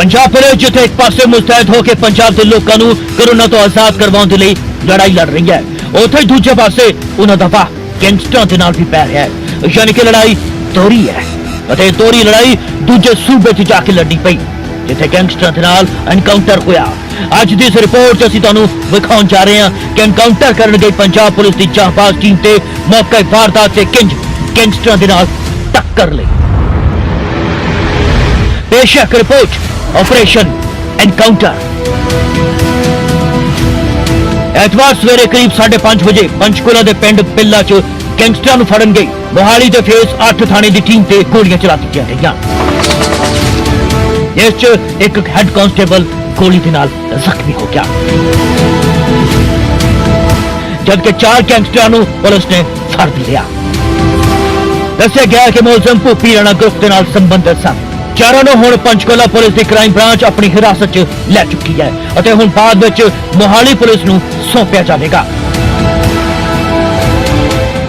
Punjab police जिथे एक पासे मुस्तैद होकर पंजाब के लोगों को कोरोना तो आजाद करवाने लिए लड़ाई लड़ रही है, उथे दूजे पासे उन्हों का वाह गैंगस्टरां दे नाल भी पै रहा है। यानी कि लड़ाई दोहरी है। दोहरी लड़ाई दूजे सूबे च जाके लड़नी पई जिथे गैंगस्टरां दे नाल एनकाउंटर होया। अज की इस रिपोर्ट असीं तुहानूं विखाउण जा रहे हैं कि एनकाउंटर करन गई पंजाब पुलिस की जांबाज टीम ते मौके वारदात से किंज गैंगस्टरां दे नाल टक्कर लई। पेश है रिपोर्ट ऑपरेशन एनकाउंटर। एतवार सवेरे करीब 5:30 बजे पंचकुला के पिंड पिल्ला च गैंगस्टरां नूं फड़न गई मोहाली के फेस 8 थाने की टीम ते गोलियां चला दित्तियां गईयां। इस च एक हैड कांस्टेबल गोली के नाल जख्मी हो गया, जबकि 4 गैंगस्टरां नूं पुलिस ने फड़ भी लिया। दस्सिया गया कि मुलजम भूपी राणा ग्रुप के नाल संबंधित सन। चारों नूं हुण पंचकुला पुलिस की क्राइम ब्रांच अपनी हिरासत च लै चुकी है और हुण बाद विच मोहाली पुलिस नूं सौंपिया जाएगा।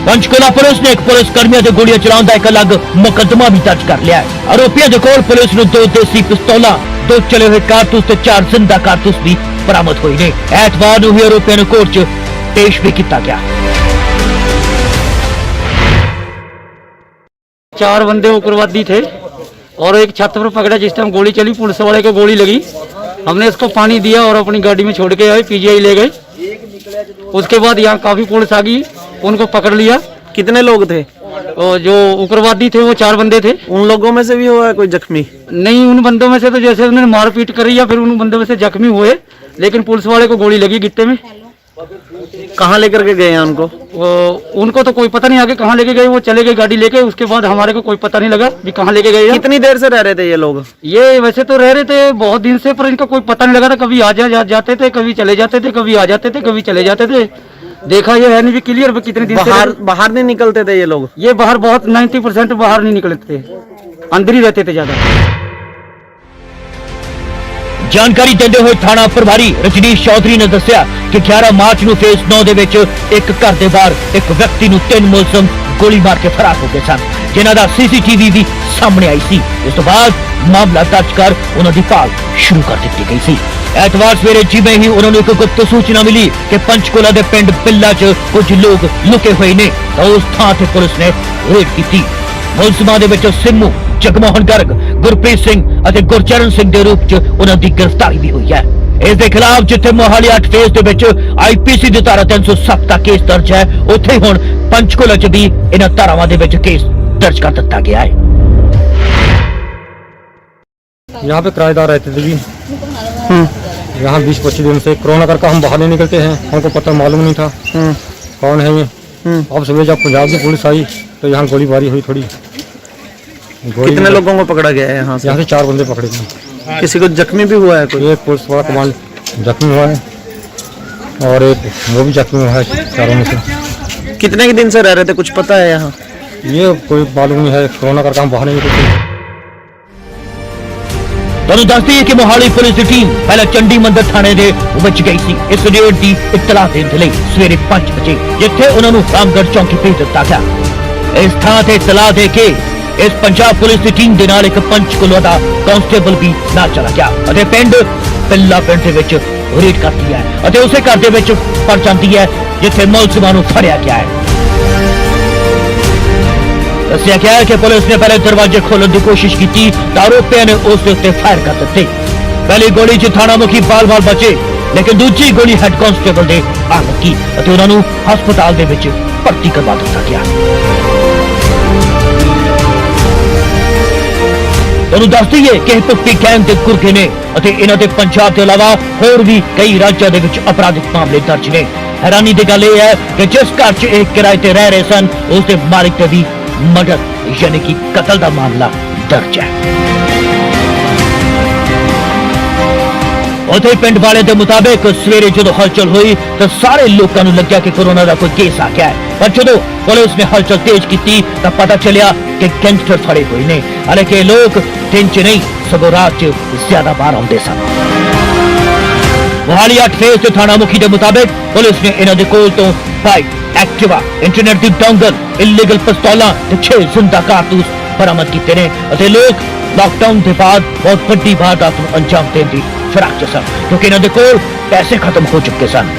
पंचकुला पुलिस ने एक पुलिस कर्मियों से गोलियां चलाने का एक अलग मुकदमा भी दर्ज कर लिया है। आरोपियों के कोल पुलिस नूं 2 देसी पिस्तौल, 2 चले हुए कारतूस ते 4 जिंदा कारतूस भी बरामद हुए ने। एतवार नूं ही आरोपियों नूं कोर्ट च पेश भी किया गया। 4 बंदे उग्रवादी थे और एक छत पर पकड़ा जिस टाइम गोली चली, पुलिस वाले को गोली लगी। हमने इसको पानी दिया और अपनी गाड़ी में छोड़ के आए, पीजीआई ले गए। उसके बाद यहाँ काफी पुलिस आ गई, उनको पकड़ लिया। कितने लोग थे? और जो उग्रवादी थे वो 4 बंदे थे। उन लोगों में से भी हुआ है कोई जख्मी? नहीं, उन बंदों में से तो जैसे उन्होंने मारपीट करी या फिर उन बंदों में से जख्मी हुए, लेकिन पुलिस वाले को गोली लगी गिट्टे में। कहाँ लेकर के गए हैं उनको? उनको तो कोई पता नहीं आगे कहाँ लेके गए, वो चले गए गाड़ी लेके। उसके बाद हमारे को कोई पता नहीं लगा भी कहाँ लेके गए। कितनी देर से रह रहे थे ये लोग? ये वैसे तो रह रहे थे बहुत दिन से, पर इनका कोई पता नहीं लगा था। कभी जाते थे, कभी चले जाते थे, कभी आ जाते थे, कभी चले जाते थे। देखा ये है नहीं भी क्लियर कितने दिन बाहर नहीं निकलते थे ये लोग? ये बाहर बहुत 90% बाहर नहीं निकलते थे, अंदर ही रहते थे ज्यादा। जानकारी देते हुए थाना प्रभारी रजनीश चौधरी ने दस्सिया कि 11 मार्च नूं फेस 9 दे विच एक घर दे बाहर एक व्यक्ति नूं 3 मुलजम गोली मार के फरार हो गए सन, जिन्हां दा सीसीटीवी भी सामने आई सी। इस तो बाद मामला दर्ज कर उन्हां दी भाल शुरू कर दी गई सी। एतवार सवेरे जिवें ही उन्होंने एक गुप्त सूचना मिली कि पंचकुला के पिंड पिल्ला च कुछ लोग लुके हुए ने, तो उस थां ते पुलिस ने रेड की। मुलजमां दे विच सिम्मू, जगमोहन गर्ग, गुरप्रीत सिंह और गुरचरण सिंह के रूप च उन्हां दी गिरफ्तारी भी हुई है। इस दे खिलाफ जिथे मोहाली 8 फेस दे विच आईपीसी दी धारा 307 का केस दर्ज है, उत्थे हुण पंचकुला च भी इन्हां धारावां दे विच केस दर्ज कर दिता गया है। यहाँ पे किराएदार रहते थे भी। यहाँ 20-25 दिन से कोरोना करके हम बाहर नहीं निकलते हैं, हमको पता मालूम नहीं था कौन है ये। अब सुबह जब पंजाब की पुलिस आई तो यहाँ गोलीबारी हुई थोड़ी। कितने लोगों को पकड़ा गया है यहाँ से? यहाँ से 4 बंदे पकड़े गए। किसी को जख्मी भी हुआ है कोई? एक पुलिस वाला कमांड जख्मी हुआ है और एक वो भी जख्मी हुआ है, 4 में से। कितने के दिन से रह रहे थे, कुछ पता है यहाँ? ये कोई मालूम नहीं है, कोरोना करके हम बाहर नहीं निकलते। ਤੁਹਾਨੂੰ ਦੱਸਦੀ ਹੈ ਕਿ ਮੋਹਾਲੀ ਪੁਲਿਸ ਦੀ ਟੀਮ ਪਹਿਲਾਂ ਚੰਡੀ ਮੰਦਰ ਥਾਣੇ ਦੇ ਵਿੱਚ ਗਈ ਸੀ ਇਸ ਰੇਡ ਦੀ ਇਤਲਾਹ ਦੇਣ ਦੇ ਲਈ ਸਵੇਰੇ 5 ਵਜੇ, ਜਿੱਥੇ ਉਹਨਾਂ ਨੂੰ ਰਾਮਗੜ੍ਹ ਚੌਂਕੀ ਭੇਜ ਦਿੱਤਾ ਗਿਆ। ਇਸ ਥਾਂ ਤੇ ਇਤਲਾਹ ਦੇ ਕੇ ਇਸ ਪੰਜਾਬ ਪੁਲਿਸ ਦੀ ਟੀਮ ਦੇ ਨਾਲ ਇੱਕ ਪੰਚਕੂਲਾ ਦਾ ਕਾਂਸਟੇਬਲ ਵੀ ਨਾਲ ਚਲਾ ਗਿਆ ਅਤੇ ਪਿੰਡ ਪਿੱਲਾ ਪਿੰਡ ਦੇ ਵਿੱਚ ਰੇਡ ਕਰਦੀ ਹੈ ਅਤੇ ਉਸੇ ਘਰ ਦੇ ਵਿੱਚ ਪੜ ਜਾਂਦੀ ਹੈ ਜਿੱਥੇ ਮੁਲਜ਼ਮਾਂ ਨੂੰ ਫੜਿਆ ਗਿਆ ਹੈ। दस्सिया गया है कि पुलिस ने पहले दरवाजे खोलने की कोशिश की तो आरोपियों ने उसके उत्ते फायर कर दिते। पहली गोली च थाना मुखी बाल बाल बचे, लेकिन दूसरी गोली हैड कांस्टेबल ने आ लगी और उन्होंने हस्पताल दे विच भर्ती करवा दिया गया। तुहानूं दस दईए कि भुप्पी गैंग के गुरगे ने इन्हां दे पंजाब के अलावा होर भी कई राज्यों के विच अपराधिक मामले दर्ज ने। हैरानी की गल यह है कि जिस घर च एक किराए ते रह रहे सन उसके मालिक ते भी मर्डर यानी कि कत्ल का मामला दर्ज है। उथे पिंड वाले के मुताबिक सवेरे जो हलचल हुई तो सारे लोगों को लग्या कि कोरोना का कोई केस आ गया है, पर जो पुलिस ने हलचल तेज की तो पता चलिया कि गैंगस्टर फड़े हुए ने। हालांकि लोग दिन च नहीं सगों रात च ज्यादा बाहर आते सन। मोहाली 8 फेस के थाना मुखी के मुताबिक पुलिस ने इन्हां दे कोल तो बाइक, एक्टिवा, इंटरनेट की डोंगल, इलीगल पिस्तौलां ते 6 जिंदा कारतूस बरामद किए ने। लोग लॉकडाउन के बाद बहुत बड़ी वारदात ਨੂੰ अंजाम देने की फिराक च सन क्योंकि इन्होंने कोल पैसे खत्म हो चुके सन।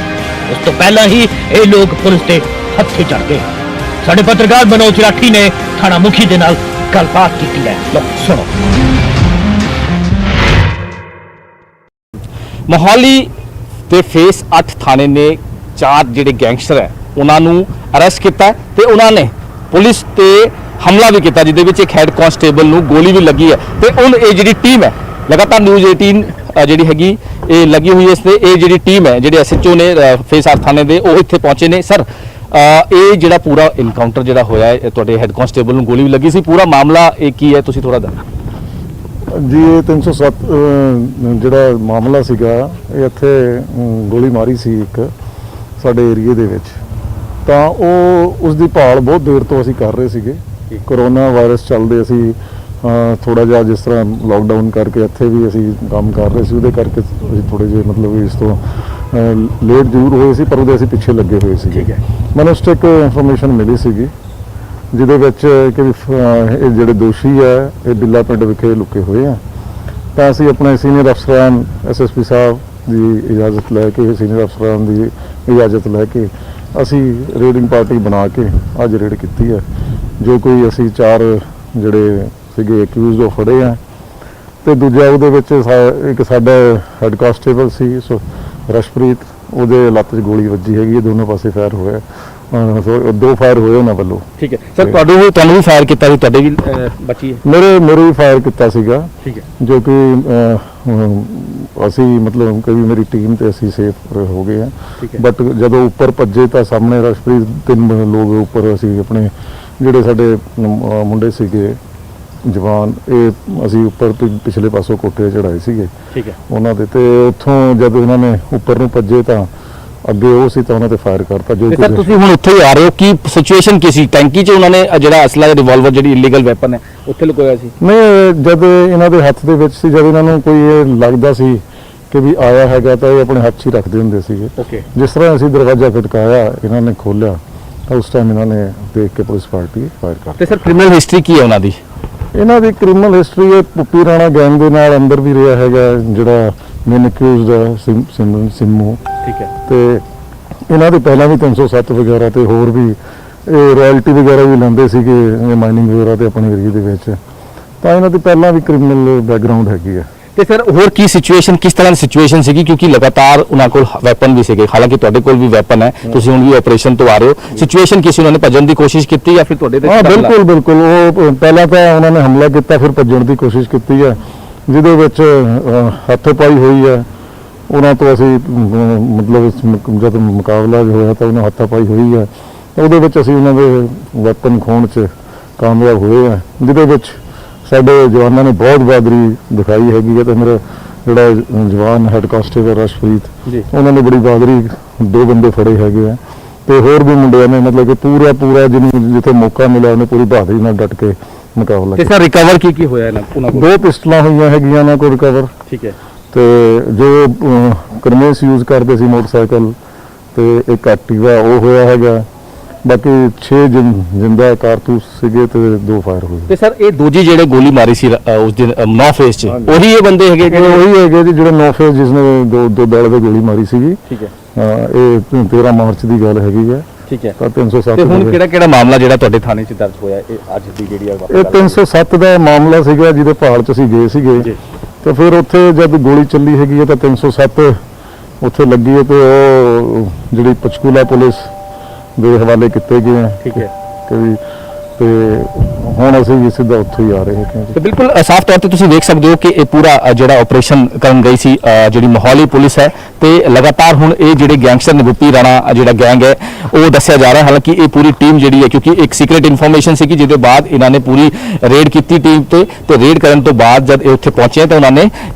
उस तो पहला ही ये लोग पुलिस के हत्थे चढ़ गए। साडे पत्रकार मनोज राठी ने थाना मुखी दे नाल गलबात की है। लो सुनो। मोहाली ते फेस 8 थाने ने 4 ਜਿਹੜੇ ਗੈਂਗਸਟਰ ਹੈ ਉਹਨਾਂ ਨੂੰ ਅਰੈਸਟ ਕੀਤਾ ਤੇ ਉਹਨਾਂ ਨੇ ਪੁਲਿਸ ਤੇ ਹਮਲਾ ਵੀ ਕੀਤਾ ਜਿਹਦੇ ਵਿੱਚ ਇੱਕ ਹੈੱਡ ਕਾਂਸਟੇਬਲ ਨੂੰ ਗੋਲੀ ਵੀ ਲੱਗੀ ਹੈ ਤੇ ਹੁਣ ਇਹ ਜਿਹੜੀ ਟੀਮ ਹੈ ਲਗਾਤਾਰ ਨਿਊਜ਼ 18 ਜਿਹੜੀ ਹੈਗੀ ਇਹ ਲੱਗੀ ਹੋਈ ਹੈ ਇਸ ਤੇ ਇਹ ਜਿਹੜੀ ਟੀਮ ਹੈ ਜਿਹੜੇ ਐਸਐਚਓ ਨੇ ਫੇਸ 8 ਥਾਣੇ ਦੇ ਉਹ ਇੱਥੇ ਪਹੁੰਚੇ ਨੇ। ਸਰ ਇਹ ਜਿਹੜਾ ਪੂਰਾ ਇਨਕਾਊਂਟਰ ਜਿਹੜਾ ਹੋਇਆ ਹੈ ਤੁਹਾਡੇ ਹੈੱਡ ਕਾਂਸਟੇਬਲ ਨੂੰ ਗੋਲੀ ਵੀ ਲੱਗੀ ਸੀ ਪੂਰਾ ਮਾਮਲਾ ਇਹ ਕੀ ਹੈ ਤੁਸੀਂ ਥੋੜਾ ਦੱਸੋ ਜੀ। ਇਹ 307 ਜਿਹੜਾ ਮਾਮਲਾ ਸੀਗਾ ਇਹ ਇੱਥੇ ਗੋਲੀ ਮਾਰੀ ਸੀ ਇੱਕ ਸਾਡੇ ਏਰੀਏ ਦੇ ਵਿੱਚ ਤਾਂ ਉਹ ਉਸ ਦੀ ਭਾਲ ਬਹੁਤ ਦੇਰ ਤੋਂ ਅਸੀਂ ਕਰ ਰਹੇ ਸੀਗੇ। ਕਰੋਨਾ ਵਾਇਰਸ ਚੱਲਦੇ ਅਸੀਂ ਥੋੜਾ ਜਿਹਾ ਜਿਸ ਤਰ੍ਹਾਂ ਲੋਕਡਾਊਨ ਕਰਕੇ ਇੱਥੇ ਵੀ ਅਸੀਂ ਕੰਮ ਕਰ ਰਹੇ ਸੀ ਉਹਦੇ ਕਰਕੇ ਅਸੀਂ ਥੋੜੇ ਜਿਹੇ ਮਤਲਬ ਇਸ ਤੋਂ ਲੇਟ ਜ਼ਰੂਰ ਹੋਏ ਸੀ ਪਰ ਉਹਦੇ ਅਸੀਂ ਪਿੱਛੇ ਲੱਗੇ ਹੋਏ ਸੀਗੇ। ਮੈਨੂੰ ਉਸ ਤੋਂ ਇੱਕ ਇਨਫੋਰਮੇਸ਼ਨ ਮਿਲੀ ਸੀਗੀ ਜਿਹਦੇ ਵਿੱਚ ਕਿ ਇਹ ਜਿਹੜੇ ਦੋਸ਼ੀ ਹੈ ਇਹ ਬਿੱਲਾ ਪਿੰਡ ਵਿਖੇ ਲੁਕੇ ਹੋਏ ਆ ਤਾਂ ਅਸੀਂ ਆਪਣੇ ਸੀਨੀਅਰ ਅਫਸਰਾਂ ਐਸਐਸਪੀ ਸਾਹਿਬ ਦੀ ਇਜਾਜ਼ਤ ਲੈ ਕੇ ਸੀਨੀਅਰ ਅਫਸਰਾਂ ਦੀ ਇਜਾਜ਼ਤ ਲੈ ਕੇ ਅਸੀਂ ਰੇਡਿੰਗ ਪਾਰਟੀ ਬਣਾ ਕੇ ਅੱਜ ਰੇਡ ਕੀਤੀ ਹੈ ਜੋ ਕੋਈ ਅਸੀਂ 4 ਜਿਹੜੇ ਸੀਗੇ ਐਕਿਊਜ਼ਡ ਉਹ ਫੜੇ ਆ ਤੇ ਦੂਜਾ ਉਹਦੇ ਵਿੱਚ ਇੱਕ ਸਾਡਾ ਹੈੱਡ ਕਾਂਸਟੇਬਲ ਸੀ ਰਸ਼ਪ੍ਰੀਤ ਉਹਦੇ ਲੱਤ 'ਚ ਗੋਲੀ ਵੱਜੀ ਹੈਗੀ ਦੋਨੋਂ ਪਾਸੇ ਫਾਇਰ ਹੋਇਆ 2 ਫਾਇਰ ਹੋਏ ਉਹਨਾਂ ਵੱਲੋਂ। ਠੀਕ ਹੈ ਸਰ ਤੁਹਾਨੂੰ ਵੀ ਫਾਇਰ ਕੀਤਾ ਸੀ ਤੁਹਾਡੇ ਵੀ ਬੱਚੀ ਹੈ ਮੇਰੇ ਵੀ ਫਾਇਰ ਕੀਤਾ ਸੀਗਾ। ਠੀਕ ਹੈ ਜੋ ਕਿ ਅਸੀਂ ਮਤਲਬ ਕਿ ਮੇਰੀ ਟੀਮ ਤੇ ਅਸੀਂ ਸੇਫ ਹੋ ਗਏ ਆ ਬਟ ਜਦੋਂ ਉੱਪਰ ਭੱਜੇ ਤਾਂ ਸਾਹਮਣੇ ਰਸ਼ਪ੍ਰੀਤ 3 ਲੋਕ ਉੱਪਰ ਅਸੀਂ ਆਪਣੇ ਜਿਹੜੇ ਸਾਡੇ ਮੁੰਡੇ ਸੀਗੇ ਜਵਾਨ ਇਹ ਅਸੀਂ ਉੱਪਰ ਪਿਛਲੇ ਪਾਸੋਂ ਕੋਠੇ ਚੜਾਏ ਸੀਗੇ। ਠੀਕ ਹੈ ਉਹਨਾਂ ਦੇ ਤੇ ਉੱਥੋਂ ਜਦ ਉਹਨਾਂ ਨੇ ਉੱਪਰ ਨੂੰ ਭੱਜੇ ਤਾਂ ਅੱਗੇ ਉਹ ਸੀ ਤਾਂ ਉਹਨਾਂ ਤੇ ਫਾਇਰ ਕਰਤਾ ਜੋ ਸਰ ਤੁਸੀਂ ਹੁਣ ਉੱਥੇ ਹੀ ਆ ਰਹੇ ਹੋ ਕੀ ਸਿਚੁਏਸ਼ਨ ਕੀ ਸੀ ਟੈਂਕੀ 'ਚ ਉਹਨਾਂ ਨੇ ਜਿਹੜਾ ਅਸਲਾ ਰਿਵਾਲਵਰ ਜਿਹੜੀ ਇਲੀਗਲ ਵੈਪਨ ਹੈ ਉੱਥੇ ਲੁਕੋਇਆ ਸੀ? ਨਹੀਂ ਜਦ ਇਹਨਾਂ ਦੇ ਹੱਥ ਦੇ ਵਿੱਚ ਸੀ ਜਦ ਇਹਨਾਂ ਨੂੰ ਕੋਈ ਇਹ ਲੱਗਦਾ ਸੀ ਕਿ ਵੀ ਆਇਆ ਹੈਗਾ ਤਾਂ ਇਹ ਆਪਣੇ ਹੱਥ 'ਚ ਹੀ ਰੱਖਦੇ ਹੁੰਦੇ ਸੀਗੇ। ਜਿਸ ਤਰ੍ਹਾਂ ਅਸੀਂ ਦਰਵਾਜ਼ਾ ਖਟਕਾਇਆ ਇਹਨਾਂ ਨੇ ਖੋਲ੍ਹਿਆ ਤਾਂ ਉਸ ਟਾਈਮ ਇਹਨਾਂ ਨੇ ਦੇਖ ਕੇ ਪੁਲਿਸ ਪਾਰਟੀ ਫਾਇਰ ਕਰ ਤੇ ਸਰ ਕ੍ਰਿਮੀਨਲ ਹਿਸਟਰੀ ਕੀ ਹੈ ਉਹਨਾਂ ਦੀ? ਇਹਨਾਂ ਦੀ ਕ੍ਰਿਮੀਨਲ ਹਿਸਟਰੀ ਇਹ ਪੁੱਪੀ ਰਾਣਾ ਗੈਂਗ ਦੇ ਨਾਲ ਅੰਦਰ ਵੀ ਰਿਹਾ ਹੈਗਾ ਜਿਹੜਾ ਮੇਨ ਅਕਿਊਜ਼ਡ ਹੈ ਸਿੰਮੂ। ਠੀਕ ਹੈ ਤੇ ਇਹਨਾਂ ਦੇ ਪਹਿਲਾਂ ਵੀ 307 ਵਗੈਰਾ ਤੇ ਹੋਰ ਵੀ ਇਹ ਰਾਇਲਟੀ ਵਗੈਰਾ ਵੀ ਲੈਂਦੇ ਸੀਗੇ ਮਾਈਨਿੰਗ ਵਗੈਰਾ ਤੇ ਆਪਣੇ ਏਰੀਏ ਦੇ ਵਿੱਚ ਤਾਂ ਇਹਨਾਂ ਦੀ ਪਹਿਲਾਂ ਵੀ ਕ੍ਰਿਮੀਨਲ ਬੈਕਗ੍ਰਾਉਂਡ ਹੈਗੀ ਹੈ। ਤੇ ਸਰ ਹੋਰ ਕੀ ਸਿਚੁਏਸ਼ਨ ਕਿਸ ਤਰ੍ਹਾਂ ਦੀ ਸਿਚੁਏਸ਼ਨ ਸੀਗੀ ਕਿਉਂਕਿ ਲਗਾਤਾਰ ਉਹਨਾਂ ਕੋਲ ਵੈਪਨ ਵੀ ਸੀਗੇ ਹਾਲਾਂਕਿ ਤੁਹਾਡੇ ਕੋਲ ਵੀ ਵੈਪਨ ਹੈ ਤੁਸੀਂ ਹੁਣ ਵੀ ਆਪਰੇਸ਼ਨ ਤੋਂ ਆ ਰਹੇ ਹੋ ਸਿਚੁਏਸ਼ਨ ਕੀ ਸੀ ਉਹਨਾਂ ਨੇ ਭੱਜਣ ਦੀ ਕੋਸ਼ਿਸ਼ ਕੀਤੀ ਜਾਂ ਫਿਰ ਤੁਹਾਡੇ ਤੇ? ਹਾਂ ਬਿਲਕੁਲ ਉਹ ਪਹਿਲਾਂ ਤਾਂ ਉਹਨਾਂ ਨੇ ਹਮਲਾ ਕੀਤਾ ਫਿਰ ਭੱਜਣ ਦੀ ਕੋਸ਼ਿਸ਼ ਕੀਤੀ ਹੈ ਜਿਹਦੇ ਵਿੱਚ ਹੱਥੋਂ-ਪਾਈ ਹੋਈ ਹੈ ਉਹਨਾਂ ਤੋਂ ਅਸੀਂ ਮਤਲਬ ਜਦ ਮੁਕਾਬਲਾ ਹੋਇਆ ਤਾਂ ਉਹਨਾਂ ਹੱਥੋਂ-ਪਾਈ ਹੋਈ ਹੈ ਉਹਦੇ ਵਿੱਚ ਅਸੀਂ ਉਹਨਾਂ ਦੇ ਵੈਪਨ ਖੋਹਣ 'ਚ ਕਾਮਯਾਬ ਹੋਏ ਆ ਜਿਹਦੇ ਵਿੱਚ ਸਾਡੇ ਜਵਾਨਾਂ ਨੇ ਬਹੁਤ ਬਹਾਦਰੀ ਦਿਖਾਈ ਹੈਗੀ ਹੈ ਤੇ ਮੇਰਾ ਜਿਹੜਾ ਜਵਾਨ ਹੈੱਡ ਕਾਂਸਟੇਬਲ ਰਸ਼ਪ੍ਰੀਤ ਉਹਨਾਂ ਨੇ ਬੜੀ ਬਹਾਦਰੀ 2 ਬੰਦੇ ਫੜੇ ਹੈਗੇ ਆ ਤੇ ਹੋਰ ਵੀ ਮੁੰਡਿਆਂ ਨੇ ਮਤਲਬ ਕਿ ਪੂਰਾ ਜਿਹਨੂੰ ਜਿੱਥੇ ਮੌਕਾ ਮਿਲਿਆ ਉਹਨੇ ਪੂਰੀ ਬਹਾਦਰੀ ਨਾਲ ਡਟ ਕੇ ਮੁਕਾਬਲਾ ਕੀਤਾ। ਤੇ ਸਰ ਰਿਕਵਰ ਕੀ ਹੋਇਆ ਉਹਨਾਂ ਕੋਲ? 2 ਪਿਸਟਲਾਂ ਹੋਈਆਂ ਹੈਗੀਆਂ ਉਹਨਾਂ ਕੋਲ ਰਿਕਵਰ। ਠੀਕ ਹੈ ਤੇ ਜੋ ਕਰਮੇਸ ਯੂਜ਼ ਕਰਦੇ ਸੀ ਮੋਟਰਸਾਈਕਲ ਤੇ ਇੱਕ ਐਕਟਿਵਾ ਉਹ ਹੋਇਆ ਹੈਗਾ ਬਾਕੀ 6 ਜਿੰਦਾ ਕਾਰਤੂਸ ਸੀਗੇ ਤੇ 2 ਫਾਇਰ ਹੋਏ। ਤੇ ਸਰ ਇਹ ਦੂਜੀ ਜਿਹੜੇ ਗੋਲੀ ਮਾਰੀ ਸੀ ਉਸ ਦਿਨ 9 ਫੇਸ 'ਚ ਉਹੀ ਇਹ ਬੰਦੇ ਹੈਗੇ ਉਹੀ ਹੈਗੇ ਜੀ ਜਿਹੜੇ 9 ਫੇਸ ਜਿਸਨੇ 2 ਦਾਲ ਦੇ ਗੋਲੀ ਮਾਰੀ ਸੀਗੀ। ਠੀਕ ਹੈ ਇਹ 13 ਮਾਰਚ ਦੀ ਗੱਲ ਹੈਗੀ ਹੈ। ਠੀਕ ਹੈ ਤਾਂ 307 ਤੇ ਹੁਣ ਕਿਹੜਾ ਮਾਮਲਾ ਜਿਹੜਾ ਤੁਹਾਡੇ ਥਾਣੇ 'ਚ ਦਰਜ ਹੋਇਆ ਇਹ ਅੱਜ ਦੀ ਜਿਹੜੀ ਇਹ 307 ਦਾ ਮਾਮਲਾ ਸੀਗਾ ਜਿਹਦੇ ਭਾਲ 'ਚ ਅਸੀਂ ਗਏ ਸੀਗੇ ਤੇ ਫਿਰ ਉੱਥੇ ਜਦ ਗੋਲੀ ਚੱਲੀ ਹੈਗੀ ਹੈ ਤਾਂ 307 ਉੱਥੇ ਲੱਗੀ ਹੈ ਤੇ ਉਹ ਜਿਹੜੀ ਪੰਚਕੂਲਾ ਪੁਲਿਸ ਦੇ ਹਵਾਲੇ ਕੀਤੇ ਗਏ ਆ। ਠੀਕ ਹੈ ਤੇ ਹੁਣ ਅਸੀਂ ਵੀ ਸਿੱਧਾ ਉੱਥੋਂ ਹੀ ਆ ਰਹੇ ਹਾਂ। ਤੇ ਬਿਲਕੁਲ ਸਾਫ਼ ਤੌਰ ਤੇ ਤੁਸੀਂ ਵੇਖ ਸਕਦੇ ਹੋ ਕਿ ਇਹ ਪੂਰਾ ਜਿਹੜਾ ਆਪਰੇਸ਼ਨ ਕਰਨ ਗਈ ਸੀ ਜਿਹੜੀ ਮੋਹਾਲੀ ਪੁਲਿਸ ਹੈ ਤੇ ਲਗਾਤਾਰ ਹੁਣ ਇਹ ਜਿਹੜੇ ਗੈਂਗਸਟਰ ਨੇ ਗੁੱਪੀ ਰਾਣਾ ਜਿਹੜਾ ਗੈਂਗ ਹੈ ਉਹ ਦੱਸਿਆ ਜਾ ਰਿਹਾ ਹਾਲਾਂਕਿ ਇਹ ਪੂਰੀ ਟੀਮ ਜਿਹੜੀ ਹੈ ਕਿਉਂਕਿ ਇੱਕ ਸੀਕ੍ਰੀਟ ਇਨਫੋਰਮੇਸ਼ਨ ਸੀ ਕਿ ਜਿਹਦੇ ਬਾਅਦ ਇਹਨਾਂ ਨੇ ਪੂਰੀ ਰੇਡ ਕੀਤੀ ਟੀਮ ਤੇ ਰੇਡ ਕਰਨ ਤੋਂ ਬਾਅਦ ਜਦ ਇਹ ਉੱਥੇ ਪਹੁੰਚੇ ਤਾਂ ਉਹਨਾਂ ਨੇ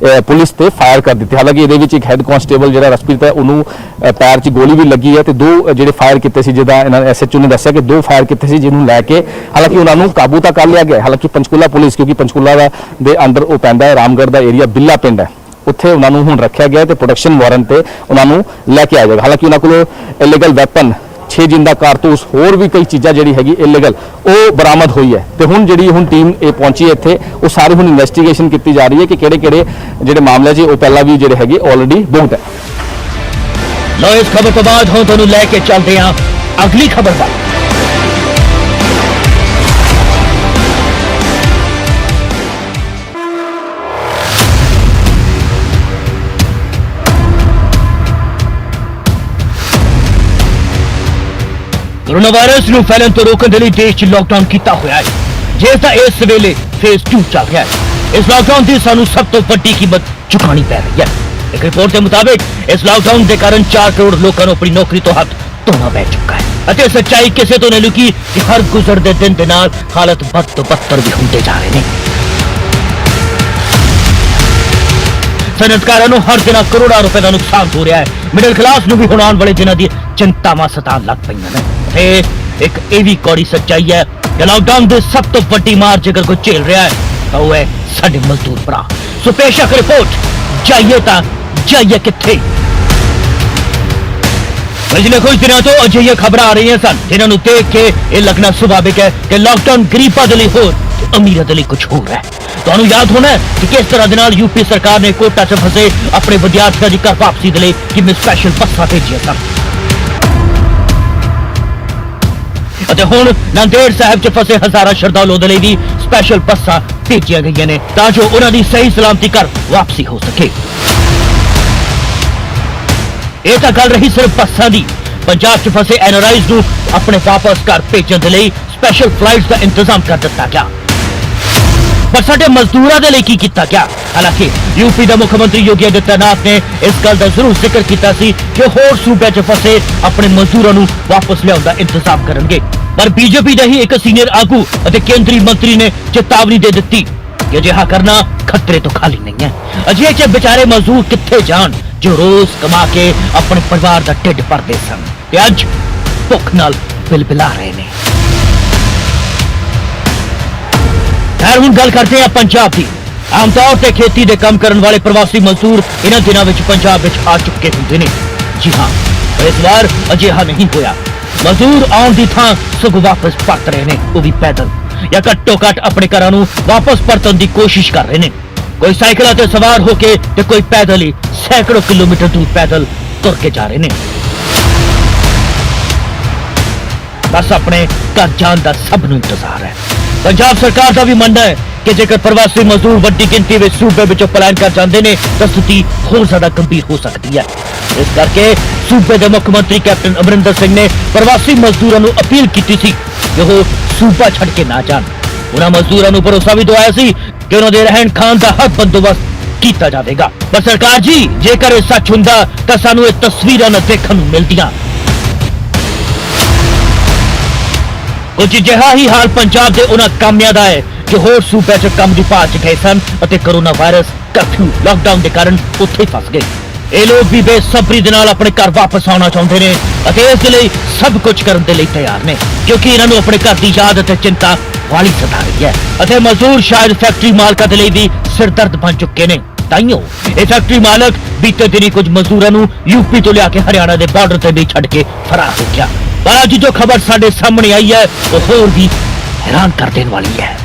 ਪੁਲਿਸ ਤੇ ਫਾਇਰ ਕਰ ਦਿੱਤੇ ਹਾਲਾਂਕਿ ਇਹਦੇ ਵਿੱਚ ਇੱਕ ਹੈੱਡ ਕਾਂਸਟੇਬਲ ਜਿਹੜਾ ਰਸਪ੍ਰੀਤ ਹੈ ਉਹਨੂੰ ਪੈਰ 'ਚ ਗੋਲੀ ਵੀ ਲੱਗੀ ਹੈ ਤੇ 2 ਜਿਹੜੇ ਫਾਇਰ ਕੀਤੇ ਸੀ ਜਿਹਦਾ ਇਹਨਾਂ ਐਸਐਚਓ ਨੇ ਦੱਸਿਆ ਕਿ 2 ਫਾਇਰ ਕੀਤੇ ਸੀ ਜਿਹਨੂੰ ਲੈ ਕੇ ਹਾਲਾਂਕਿ ਉਹਨਾਂ ਨੂੰ ਕਾਬੂ ਤਾਂ ਕਰ ਲਿਆ ਗਿਆ ਹਾਲਾਂਕਿ ਪੰਚਕੂਲਾ ਪੁਲਿਸ ਕਿਉਂਕਿ ਪੰਚਕੂਲਾ ਦੇ ਅੰਦਰ ਉਹ ਪੈਂਦਾ ਹੈ ਰਾਮਗੜ੍ਹ ਦਾ ਏਰੀਆ ਬਿੱਲਾ ਪਿੰਡ ਹੈ ਉੱਥੇ ਉਹਨਾਂ ਨੂੰ ਹੁਣ ਰੱਖਿਆ ਗਿਆ ਤੇ ਪ੍ਰੋਡਕਸ਼ਨ ਵਾਰੰਟ ਤੇ ਉਹਨਾਂ ਨੂੰ ਲੈ ਕੇ ਆਇਆ ਜਾਏਗਾ ਹਾਲਾਂਕਿ ਉਹਨਾਂ ਕੋਲ ਇਲੀਗਲ ਵੈਪਨ 6 ਜਿੰਦਾ ਕਾਰਤੂਸ ਹੋਰ ਵੀ ਕਈ ਚੀਜ਼ਾਂ ਜਿਹੜੀ ਹੈਗੀ ਇਲੀਗਲ ਉਹ ਬਰਾਮਦ ਹੋਈ ਹੈ ਤੇ ਹੁਣ ਜਿਹੜੀ ਟੀਮ ਇਹ ਪਹੁੰਚੀ ਹੈ ਇੱਥੇ ਉਹ ਸਾਰੀ ਹੁਣ ਇਨਵੈਸਟੀਗੇਸ਼ਨ ਕੀਤੀ ਜਾ ਰਹੀ ਹੈ ਕਿ ਕਿਹੜੇ ਜਿਹੜੇ ਮਾਮਲੇ ਜੀ ਉਹ ਪਹਿਲਾਂ ਵੀ ਜਿਹੜੇ ਹੈਗੇ ਆਲਰੇਡੀ ਬੁਕਡ ਹੈ। ਲੋ ਇਸ ਖਬਰ ਤੋਂ ਬਾਅਦ ਹੁਣ ਤੁਹਾਨੂੰ ਲੈ ਕੇ ਚੱਲਦੇ ਹਾਂ ਅਗਲੀ ਖਬਰ ਵੱਲ। ਕੋਰੋਨਾ ਵਾਇਰਸ ਨੂੰ ਫੈਲਣ ਤੋਂ ਰੋਕਣ ਦੇ ਲਈ ਦੇਸ਼ 'ਚ ਲਾਕਡਾਊਨ ਕੀਤਾ ਹੋਇਆ ਹੈ, ਜਿਸ ਦਾ ਇਸ ਵੇਲੇ ਫੇਜ਼ 2 ਚੱਲ ਰਿਹਾ ਹੈ। ਇਸ ਲਾਕਡਾਊਨ ਦੀ ਸਾਨੂੰ ਸਭ ਤੋਂ ਵੱਡੀ ਕੀਮਤ ਚੁਕਾਉਣੀ ਪੈ ਰਹੀ ਹੈ। ਇੱਕ ਰਿਪੋਰਟ ਦੇ ਮੁਤਾਬਿਕ ਇਸ ਲਾਕਡਾਊਨ ਦੇ ਕਾਰਨ 4 ਕਰੋੜ ਲੋਕਾਂ ਨੂੰ ਆਪਣੀ ਨੌਕਰੀ ਤੋਂ ਹੱਥ ਧੋਣਾ ਪੈ ਚੁੱਕਾ ਹੈ ਅਤੇ ਸੱਚਾਈ ਕਿਸੇ ਤੋਂ ਨਹੀਂ ਲੁਕੀ ਕਿ ਹਰ ਗੁਜ਼ਰਦੇ ਦਿਨ ਦੇ ਨਾਲ ਹਾਲਤ ਬਦ ਤੋਂ ਬਦਤਰ ਵੀ ਹੁੰਦੇ ਜਾ ਰਹੇ ਨੇ। ਸਨਅਤਕਾਰਾਂ ਨੂੰ ਹਰ ਦਿਨ ਕਰੋੜਾਂ ਰੁਪਏ ਦਾ ਨੁਕਸਾਨ ਹੋ ਰਿਹਾ ਹੈ। ਮਿਡਲ ਕਲਾਸ ਨੂੰ ਵੀ ਹੁਣ ਆਉਣ ਵਾਲੇ ਦਿਨਾਂ ਦੀ ਚਿੰਤਾਵਾਂ ਸਤਾਉਣ ਲੱਗ ਪਈਆਂ ਨੇ ਤੇ ਇੱਕ ਇਹ ਵੀ ਕੌੜੀ ਸੱਚਾਈ ਹੈ ਕਿ ਲਾਕਡਾਊਨ ਦੇ ਸਭ ਤੋਂ ਵੱਡੀ ਮਾਰ ਜੇਕਰ ਕੋਈ ਝੇਲ ਰਿਹਾ ਹੈ ਤਾਂ ਉਹ ਹੈ ਸਾਡੇ ਮਜ਼ਦੂਰ ਭਰਾ। ਸੋ ਪੇਸ਼ਕ ਰਿਪੋਰਟ ਜਾਈਏ ਤਾਂ ਜਾਈਏ ਕਿੱਥੇ। ਪਿਛਲੇ ਕੁਝ ਦਿਨਾਂ ਤੋਂ ਅਜਿਹੀਆਂ ਖਬਰਾਂ ਆ ਰਹੀਆਂ ਸਨ ਜਿਨ੍ਹਾਂ ਨੂੰ ਦੇਖ ਕੇ ਇਹ ਲੱਗਣਾ ਸੁਭਾਵਿਕ ਹੈ ਕਿ ਲਾਕਡਾਊਨ ਗਰੀਬਾਂ ਦੇ ਲਈ ਹੋਰ ਤੇ ਅਮੀਰਾਂ ਦੇ ਲਈ ਕੁਝ ਹੋਰ ਹੈ। ਤੁਹਾਨੂੰ ਯਾਦ ਹੋਣਾ ਕਿ ਕਿਸ ਤਰ੍ਹਾਂ ਦੇ ਨਾਲ ਯੂਪੀ ਸਰਕਾਰ ਨੇ ਕੋਟਾ 'ਚ ਫਸੇ ਆਪਣੇ ਵਿਦਿਆਰਥੀਆਂ ਦੀ ਘਰ ਵਾਪਸੀ ਦੇ ਲਈ ਕਿਵੇਂ ਸਪੈਸ਼ਲ ਬੱਸਾਂ ਭੇਜੀਆਂ ਸਨ ਅਤੇ ਹੁਣ ਨਾਂਦੇੜ ਸਾਹਿਬ 'ਚ ਫਸੇ ਹਜ਼ਾਰਾਂ ਸ਼ਰਧਾਲੂਆਂ ਦੇ ਲਈ ਵੀ ਸਪੈਸ਼ਲ ਬੱਸਾਂ ਭੇਜੀਆਂ ਗਈਆਂ ਨੇ ਤਾਂ ਜੋ ਉਹਨਾਂ ਦੀ ਸਹੀ ਸਲਾਮਤੀ ਘਰ ਵਾਪਸੀ ਹੋ ਸਕੇ। ਇਹ ਤਾਂ ਗੱਲ ਰਹੀ ਸਿਰਫ ਬੱਸਾਂ ਦੀ। ਪੰਜਾਬ 'ਚ ਫਸੇ ਐਨਆਰਆਈਜ਼ ਨੂੰ ਆਪਣੇ ਵਾਪਸ ਘਰ ਭੇਜਣ ਦੇ ਲਈ ਸਪੈਸ਼ਲ ਫਲਾਈਟਸ ਦਾ ਇੰਤਜ਼ਾਮ ਕਰ ਦਿੱਤਾ ਗਿਆ। ਪਰ ਸਾਡੇ ਮਜ਼ਦੂਰਾਂ ਦੇ ਲਈ ਕੀ ਕੀਤਾ ਗਿਆ? ਹਾਲਾਂਕਿ ਯੂਪੀ ਦਾ ਮੁੱਖ ਮੰਤਰੀ ਯੋਗੀ ਆਦਿੱਤਿਆਨਾਥ ਨੇ ਇਸ ਗੱਲ ਦਾ ਜ਼ਰੂਰ ਜ਼ਿਕਰ ਕੀਤਾ ਸੀ ਕਿ ਹੋਰ ਸੂਬਿਆਂ 'ਚ ਫਸੇ ਆਪਣੇ ਮਜ਼ਦੂਰਾਂ ਨੂੰ ਵਾਪਸ ਲਿਆਉਣ ਦਾ ਇੰਤਜ਼ਾਮ ਕਰਨਗੇ। ਪਰ ਬੀਜੇਪੀ ਦੇ ਹੀ ਇੱਕ ਸੀਨੀਅਰ ਆਗੂ ਅਤੇ ਕੇਂਦਰੀ ਮੰਤਰੀ ਨੇ ਚੇਤਾਵਨੀ ਦੇ ਦਿੱਤੀ ਕਿ ਅਜਿਹਾ ਕਰਨਾ ਖਤਰੇ ਤੋਂ ਖਾਲੀ ਨਹੀਂ ਹੈ। ਅਜਿਹੇ 'ਚ ਵਿਚਾਰੇ ਮਜ਼ਦੂਰ ਕਿੱਥੇ ਜਾਣ ਜੋ ਰੋਜ਼ ਕਮਾ ਕੇ ਆਪਣੇ ਪਰਿਵਾਰ ਦਾ ਢਿੱਡ ਭਰਦੇ ਸਨ ਤੇ ਅੱਜ ਭੁੱਖ ਨਾਲ ਬਿਲਬਿਲਾ ਰਹੇ ਨੇ। ਖੈਰ ਹੁਣ ਗੱਲ ਕਰਦੇ ਹਾਂ ਪੰਜਾਬ ਦੀ। ਆਮ ਤੌਰ ਤੇ ਖੇਤੀ ਦੇ ਕੰਮ ਕਰਨ ਵਾਲੇ ਪ੍ਰਵਾਸੀ ਮਜ਼ਦੂਰ ਇਹਨਾਂ ਦਿਨਾਂ ਵਿੱਚ ਪੰਜਾਬ ਵਿੱਚ ਆ ਚੁੱਕੇ ਹੁੰਦੇ ਨੇ। ਜੀ ਹਾਂ, ਪਰ ਇਸ ਵਾਰ ਅਜਿਹਾ ਨਹੀਂ ਹੋਇਆ। ਮਜ਼ਦੂਰ ਆਉਣ ਦੀ ਥਾਂ ਸਗੋਂ ਵਾਪਸ ਪਰਤ ਰਹੇ ਨੇ, ਉਹ ਵੀ ਪੈਦਲ ਜਾਂ ਘੱਟੋ ਘੱਟ ਆਪਣੇ ਘਰਾਂ ਨੂੰ ਵਾਪਸ ਪਰਤਣ ਦੀ ਕੋਸ਼ਿਸ਼ ਕਰ ਰਹੇ ਨੇ। ਕੋਈ ਸਾਈਕਲਾਂ ਤੇ ਸਵਾਰ ਹੋ ਕੇ ਤੇ ਕੋਈ ਪੈਦਲ ਹੀ ਸੈਂਕੜੋਂ ਕਿਲੋਮੀਟਰ ਦੂਰ ਪੈਦਲ ਤੁਰ ਕੇ ਜਾ ਰਹੇ ਨੇ। ਬਸ ਆਪਣੇ ਘਰ ਜਾਣ ਦਾ ਸਭ ਨੂੰ ਇੰਤਜ਼ਾਰ ਹੈ। ਪੰਜਾਬ ਸਰਕਾਰ ਦਾ ਵੀ ਮੰਨਣਾ ਹੈ ਕਿ ਜੇਕਰ ਪ੍ਰਵਾਸੀ ਮਜ਼ਦੂਰ ਵੱਡੀ ਗਿਣਤੀ ਵਿੱਚ ਸੂਬੇ ਵਿੱਚੋਂ ਪਲਾਇਨ ਕਰ ਜਾਂਦੇ ਨੇ ਤਾਂ ਸਥਿਤੀ ਹੋਰ ਜ਼ਿਆਦਾ ਗੰਭੀਰ ਹੋ ਸਕਦੀ ਹੈ। ਇਸ ਕਰਕੇ ਸੂਬੇ ਦੇ ਮੁੱਖ ਮੰਤਰੀ ਕੈਪਟਨ ਅਮਰਿੰਦਰ ਸਿੰਘ ਨੇ ਪ੍ਰਵਾਸੀ ਮਜ਼ਦੂਰਾਂ ਨੂੰ ਅਪੀਲ ਕੀਤੀ ਸੀ ਕਿ ਉਹ ਸੂਬਾ ਛੱਡ ਕੇ ਨਾ ਜਾਣ। ਉਹਨਾਂ ਮਜ਼ਦੂਰਾਂ ਨੂੰ ਭਰੋਸਾ ਵੀ ਦਿਵਾਇਆ ਸੀ ਕਿ ਉਹਨਾਂ ਦੇ ਰਹਿਣ ਖਾਣ ਦਾ ਹਰ ਬੰਦੋਬਸਤ ਕੀਤਾ ਜਾਵੇਗਾ। ਪਰ ਸਰਕਾਰ ਜੀ, ਜੇਕਰ ਇਹ ਸੱਚ ਹੁੰਦਾ ਤਾਂ ਸਾਨੂੰ ਇਹ ਤਸਵੀਰਾਂ ਨਾ ਦੇਖਣ ਨੂੰ ਮਿਲਦੀਆਂ। ਕੁਝ ਅਜਿਹਾ ਹੀ ਹਾਲ ਪੰਜਾਬ ਦੇ ਉਹਨਾਂ ਕਾਮਿਆਂ ਦਾ ਹੈ ਜੋ ਹੋਰ ਸੂਬਿਆਂ 'ਚ ਕੰਮ ਦੀ ਭਾਲ 'ਚ ਗਏ ਸਨ ਅਤੇ ਕਰੋਨਾ ਵਾਇਰਸ, ਕਰਫਿਊ, ਲਾਕਡਾਊਨ ਦੇ ਕਾਰਨ ਉੱਥੇ ਫਸ ਗਏ। ਇਹ ਲੋਕ ਵੀ ਬੇਸਬਰੀ ਦੇ ਨਾਲ ਆਪਣੇ ਘਰ ਵਾਪਸ ਆਉਣਾ ਚਾਹੁੰਦੇ ਨੇ ਅਤੇ ਇਸ ਦੇ ਲਈ ਸਭ ਕੁਝ ਕਰਨ ਦੇ ਲਈ ਤਿਆਰ ਨੇ ਕਿਉਂਕਿ ਇਹਨਾਂ ਨੂੰ ਆਪਣੇ ਘਰ ਦੀ ਯਾਦ ਅਤੇ ਚਿੰਤਾ ਵਾਲੀ ਸਤਾ ਰਹੀ ਹੈ ਅਤੇ ਮਜ਼ਦੂਰ ਸ਼ਾਇਦ ਫੈਕਟਰੀ ਮਾਲਕਾਂ ਦੇ ਲਈ ਵੀ ਸਿਰਦਰਦ ਬਣ ਚੁੱਕੇ ਨੇ। ਤਾਈਓ ਇਹ ਫੈਕਟਰੀ ਮਾਲਕ ਬੀਤੇ ਦਿਨੀ ਕੁਝ ਮਜ਼ਦੂਰਾਂ ਨੂੰ ਯੂਪੀ ਤੋਂ ਲਿਆ ਕੇ ਹਰਿਆਣਾ ਦੇ ਬਾਰਡਰ ਤੇ ਵੀ ਛੱਡ ਕੇ ਫਰਾਰ ਹੋ ਗਿਆ। ਪਰ ਅੱਜ ਜੋ ਖਬਰ ਸਾਡੇ ਸਾਹਮਣੇ ਆਈ ਹੈ ਉਹ ਹੋਰ ਵੀ ਹੈਰਾਨ ਕਰ ਦੇਣ ਵਾਲੀ ਹੈ।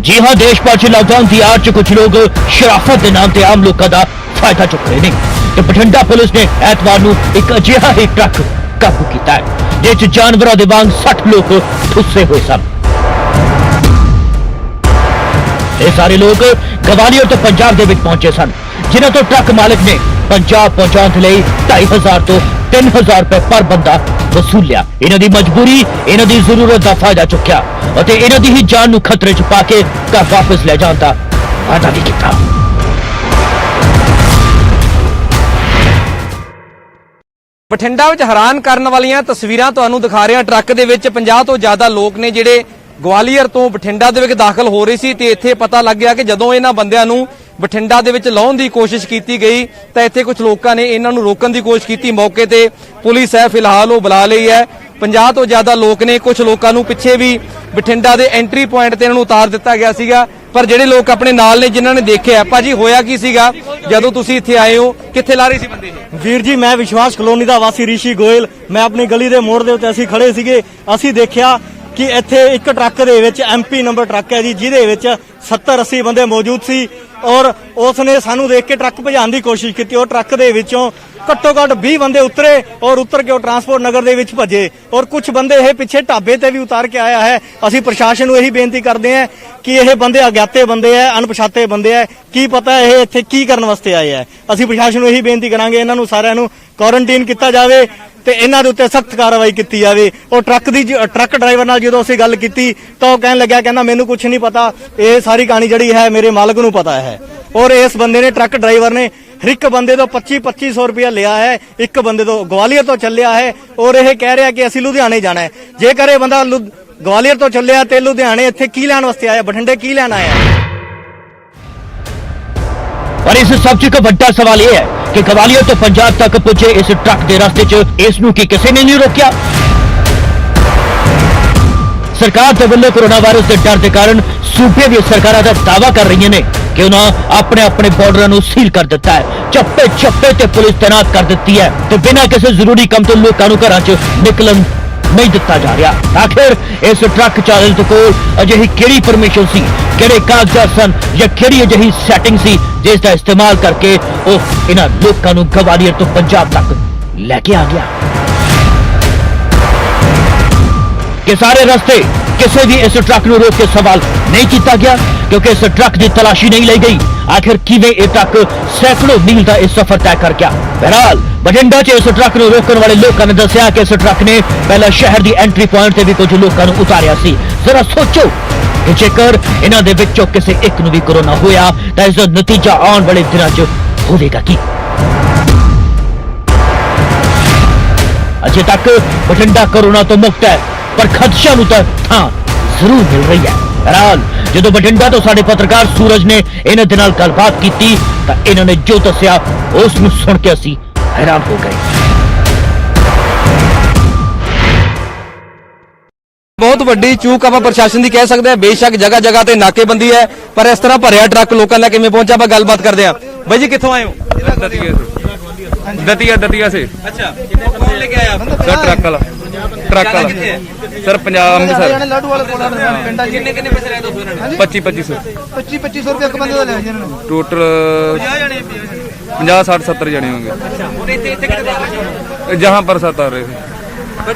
जी हां, देश भर च लॉकडाउन की आड़ च कुछ लोग शराफत के नाम से आम लोगों का फायदा चुक रहे हैं तो बठिंडा पुलिस ने एतवार को एक अजिहा ही ट्रक काबू किया है जिस च जानवरों के वांग 60 लोग ठुसे हुए सन। ये सारे लोग गवालियर तो पंजाब दे विच पहुंचे सन जिन्हां तो ट्रक मालिक ने पंजाब पहुंचाने के लिए 2500 तो 3000 रुपए पर बंदा वसूलिया। इन्हां दी मजबूरी, इन्हां दी जरूरत का फायदा चुक्या और इन्हां दी ही जान नूं खतरे च पा के घर वापस ले जाण दा वादा भी कीता। ਬਠਿੰਡਾ ਵਿੱਚ ਹੈਰਾਨ ਕਰਨ ਵਾਲੀਆਂ ਤਸਵੀਰਾਂ ਤੁਹਾਨੂੰ ਦਿਖਾ ਰਿਹਾ। ਟਰੱਕ ਦੇ ਵਿੱਚ 50 ਤੋਂ ਜ਼ਿਆਦਾ ਲੋਕ ਨੇ ਜਿਹੜੇ ਗਵਾਲੀਅਰ ਤੋਂ ਬਠਿੰਡਾ ਦੇ ਵਿੱਚ ਦਾਖਲ ਹੋ ਰਹੇ ਸੀ ਤੇ ਇੱਥੇ ਪਤਾ ਲੱਗ ਗਿਆ ਕਿ ਜਦੋਂ ਇਹਨਾਂ ਬੰਦਿਆਂ ਨੂੰ ਬਠਿੰਡਾ ਦੇ ਵਿੱਚ ਲਾਉਣ ਦੀ ਕੋਸ਼ਿਸ਼ ਕੀਤੀ ਗਈ ਤਾਂ ਇੱਥੇ ਕੁਝ ਲੋਕਾਂ ਨੇ ਇਹਨਾਂ ਨੂੰ ਰੋਕਣ ਦੀ ਕੋਸ਼ਿਸ਼ ਕੀਤੀ। ਮੌਕੇ ਤੇ ਪੁਲਿਸ ਹੈ ਫਿਲਹਾਲ ਉਹ ਬੁਲਾ ਲਈ ਹੈ 50 ਤੋਂ ਜ਼ਿਆਦਾ ਲੋਕ ਨੇ। ਕੁਝ ਲੋਕਾਂ ਨੂੰ ਪਿੱਛੇ ਵੀ ਬਠਿੰਡਾ ਦੇ ਐਂਟਰੀ ਪੁਆਇੰਟ ਤੇ ਇਹਨਾਂ ਨੂੰ ਉਤਾਰ ਦਿੱਤਾ ਗਿਆ ਸੀਗਾ, ਪਰ ਜਿਹੜੇ ਲੋਕ ਆਪਣੇ ਨਾਲ ਨੇ ਜਿਨ੍ਹਾਂ ਨੇ ਦੇਖਿਆ, ਭਾਜੀ ਹੋਇਆ ਕੀ ਸੀਗਾ ਜਦੋਂ ਤੁਸੀਂ ਇੱਥੇ ਆਏ ਹੋ? ਕਿੱਥੇ ਲਾ ਰਹੇ ਸੀ ਬੰਦੇ ਇਹ? ਵੀਰ ਜੀ, ਮੈਂ ਵਿਸ਼ਵਾਸ ਕਲੋਨੀ ਦਾ ਵਾਸੀ ਰਿਸ਼ੀ ਗੋਇਲ, ਮੈਂ ਆਪਣੀ ਗਲੀ ਦੇ ਮੋੜ ਦੇ ਉੱਤੇ ਅਸੀਂ ਖੜੇ ਸੀਗੇ। ਅਸੀਂ ਦੇਖਿਆ ਕਿ ਇੱਥੇ ਇੱਕ ਟਰੱਕ ਦੇ ਵਿੱਚ MP ਨੰਬਰ ਟਰੱਕ ਹੈ ਜੀ, ਜਿਹਦੇ ਵਿੱਚ 70-80 ਬੰਦੇ ਮੌਜੂਦ ਸੀ ਔਰ ਉਸ ਨੇ ਸਾਨੂੰ ਦੇਖ ਕੇ ਟਰੱਕ ਭਜਾਉਣ ਦੀ ਕੋਸ਼ਿਸ਼ ਕੀਤੀ। ਉਹ ਟਰੱਕ ਦੇ ਵਿੱਚੋਂ ਘੱਟੋ ਘੱਟ 20 ਬੰਦੇ ਉਤਰੇ ਔਰ ਉਤਰ ਕੇ ਉਹ ਟਰਾਂਸਪੋਰਟ ਨਗਰ ਦੇ ਵਿੱਚ ਭੱਜੇ ਔਰ ਕੁਝ ਬੰਦੇ ਇਹ ਪਿੱਛੇ ਢਾਬੇ ਤੇ ਵੀ ਉਤਾਰ ਕੇ ਆਇਆ ਹੈ। ਅਸੀਂ ਪ੍ਰਸ਼ਾਸਨ ਨੂੰ ਇਹੀ ਬੇਨਤੀ ਕਰਦੇ ਹਾਂ ਕਿ ਇਹ ਬੰਦੇ ਅਗਿਆਤੇ ਬੰਦੇ ਹੈ, ਅਣਪਛਾਤੇ ਬੰਦੇ ਹੈ, ਕੀ ਪਤਾ ਇਹ ਇੱਥੇ ਕੀ ਕਰਨ ਵਾਸਤੇ ਆਏ ਹੈ। ਅਸੀਂ ਪ੍ਰਸ਼ਾਸਨ ਨੂੰ ਇਹੀ ਬੇਨਤੀ ਕਰਾਂਗੇ ਇਹਨਾਂ ਨੂੰ ਸਾਰਿਆਂ ਨੂੰ ਕੁਆਰੰਟਾਈਨ ਕੀਤਾ ਜਾਵੇ ਤੇ ਇਹਨਾਂ ਦੇ ਉੱਤੇ ਸਖਤ ਕਾਰਵਾਈ ਕੀਤੀ ਜਾਵੇ। ਉਹ ਟਰੱਕ ਡਰਾਈਵਰ ਨਾਲ ਜਦੋਂ ਅਸੀਂ ਗੱਲ ਕੀਤੀ ਤਾਂ ਉਹ ਕਹਿਣ ਲੱਗਿਆ, ਕਹਿੰਦਾ ਮੈਨੂੰ ਕੁਝ ਨਹੀਂ ਪਤਾ, ਇਹ ਸਾਰੀ ਕਹਾਣੀ ਜਿਹੜੀ ਹੈ ਮੇਰੇ ਮਾਲਕ ਨੂੰ ਪਤਾ ਹੈ। ਔਰ ਇਸ ਬੰਦੇ ਨੇ, ਟਰੱਕ ਡਰਾਈਵਰ ਨੇ, ਹਰ ਇੱਕ ਬੰਦੇ ਤੋਂ 2500 ਰੁਪਇਆ ਲਿਆ ਹੈ। ਇੱਕ ਬੰਦੇ ਤੋਂ ਗਵਾਲੀਅਰ ਤੋਂ ਚੱਲਿਆ ਹੈ ਔਰ ਇਹ ਕਹਿ ਰਿਹਾ ਕਿ ਅਸੀਂ ਲੁਧਿਆਣੇ ਜਾਣਾ ਹੈ। ਜੇਕਰ ਇਹ ਬੰਦਾ ਗਵਾਲੀਅਰ ਤੋਂ ਚੱਲਿਆ ਤੇ ਲੁਧਿਆਣੇ ਇੱਥੇ ਕੀ ਲੈਣ ਵਾਸਤੇ ਆਇਆ, ਬਠਿੰਡੇ ਕੀ ਲੈਣ ਆਇਆ? और इस सब का बड़ा सवाल यह है कि ग्वालियर तो पंजाब तक पहुंचे इस ट्रक के रास्ते च इसनू की किसी ने नहीं रोकिया। सरकार के वल्लों कोरोना वायरस के डर के कारण सूबे दी सरकारां दा दावा कर रही ने कि उन्होंने अपने अपने बॉर्डर नू सील कर दिता है, चप्पे चप्पे ते पुलिस तैनात कर दी है तो बिना किसी जरूरी काम तो लोगों नू घरां च निकलन नहीं दिता जा रहा। आखिर इस ट्रक चालक कोल अजिही किहड़ी परमिशन सी, किहड़े कागजात सन या किहड़ी अजिही सैटिंग सी जिसका इस्तेमाल करके वो इन्हां लोकां नू ग्वालियर तो पंजाब तक लेके आ गया कि सारे रस्ते किसी भी इस ट्रक नू रोक के सवाल नहीं किया गया क्योंकि इस ट्रक की तलाशी नहीं ली गई। आखिर किवें यह ट्रक सैकड़ों मील का इस सफर तय कर गया। बहरहाल बठिंडा च इस ट्रक नू रोकने वाले लोगों ने दस्सिया कि इस ट्रक ने पहला शहर की एंट्री पॉइंट से भी कुछ लोगों को उतारिया सी। जरा सोचो कि जेकर इन्हां दे विचों किसी एक नू भी कोरोना होया तां इस दा नतीजा आने वाले दिनों च होवेगा की? अजे तक बठिंडा कोरोना तो मुक्त है पर खदशा नू तां थां जरूर मिल रही है। बहरहाल जो बठिंडा तो साडे पत्रकार सूरज ने इन्हां दे नाल गलबात कीती तां इन्हां ने जो दस्सिया उस नू सुन के असीं हैरान हो गए। बहुत वड्डी चूक आप प्रशासन की कह सकते हैं। बेशक जगह जगह ते नाकेबंदी है पर इस तरह भरिया ट्रक लोगों ने किवें पहुंचा, आप गलबात करते हैं। भाई जी कित्थों आए हो? दतिया से। अच्छा, कौन लेके आया? सर ट्रक वाला सर पंजाब अमृतसर। कितने कितने पैसे रहे? 2500 2500 रुपये एक बंदे का लिया जिन्होंने टोटल 50 60 70 जने होंगे जहाँ पर साथ आ रहे थे।